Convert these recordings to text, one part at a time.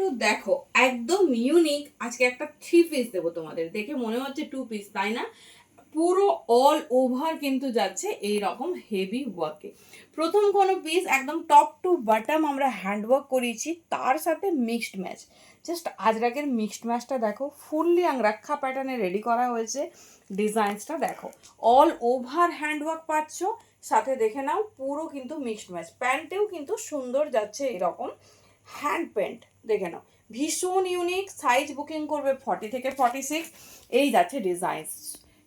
একটু দেখো, একদম ইউনিক। আজকে একটা 3 পিস দেবো তোমাদের, দেখে মনে হচ্ছে 2 পিস, তাই না? পুরো অল ওভার কিন্তু যাচ্ছে এই রকম হেভি ওয়ার্কে। প্রথম কোনো পিস একদম টপ টু বটম আমরা হ্যান্ড ওয়ার্ক করিয়েছি, তার সাথে মিক্সড ম্যাচ। জাস্ট আজরাকের মিক্সড ম্যাচটা দেখো, ফুললি আংরাক্ষা প্যাটার্নে রেডি করা হয়েছে। ডিজাইনসটা দেখো, অল ওভার হ্যান্ড ওয়ার্ক পাচ্ছ, সাথে দেখে নাও পুরো কিন্তু মিক্সড ম্যাচ। প্যান্টেও কিন্তু সুন্দর যাচ্ছে এরকম হ্যান্ড প্যান্ট, দেখে নাও ভীষণ ইউনিক। সাইজ বুকিং করবে 40 থেকে 46, এই যাচ্ছে ডিজাইন।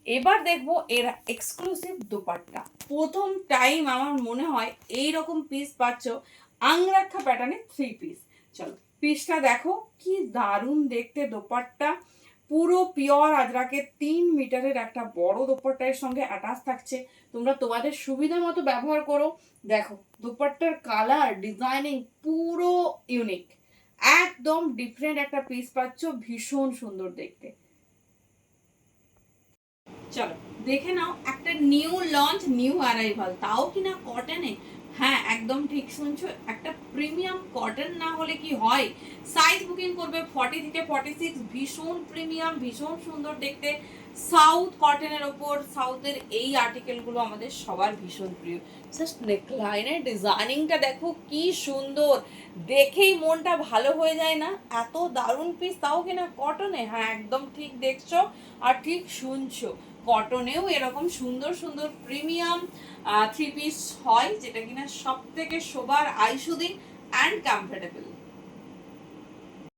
এবার দেখবো এর এক্সক্লুসিভ দোপাট্টা। প্রথম টাইম আমার মনে হয় এই রকম পিস পাচ্ছ আংরাক্ষা প্যাটার্নে 3 পিস। চলো পিসটা দেখো, কি দারুণ দেখতে দোপাট্টা। পুরো পিওর আজরাকে 3 মিটারের একটা বড় দোপাট্টার সঙ্গে অ্যাটাচ থাকছে। তোমরা তোমাদের সুবিধা মতো ব্যবহার করো। দেখো দোপাট্টার কালার ডিজাইনিং পুরো ইউনিক, একদম ডিফারেন্ট একটা পিস পাচ্ছ, ভীষণ সুন্দর দেখতে। চলো দেখে নাও একটা নিউ লঞ্চ, নিউ অ্যারাইভাল, তাও কিনা কটনে। হ্যাঁ একদম ঠিক শুনছো, একটা প্রিমিয়াম কটন না হলে কি হয়। সাইজ বুকিং করবে 40 থেকে 46, ভীষণ প্রিমিয়াম, ভীষণ সুন্দর দেখতে। সাউথ কটনের ওপর, সাউথের এই আর্টিকেলগুলো আমাদের সবার ভীষণ প্রিয়। জাস্ট নেকলাইনের ডিজাইনিংটা দেখো কি সুন্দর, দেখেই মনটা ভালো হয়ে যায় না? এত দারুণ পিস, তাও কিনা কটনে। হ্যাঁ একদম ঠিক দেখছো আর ঠিক শুনছো, কটনেও এরকম সুন্দর সুন্দর প্রিমিয়াম 3 পিস হয়, যেটা কিনা সব থেকে শোবার আইসুদিন অ্যান্ড কমফোর্টেবল।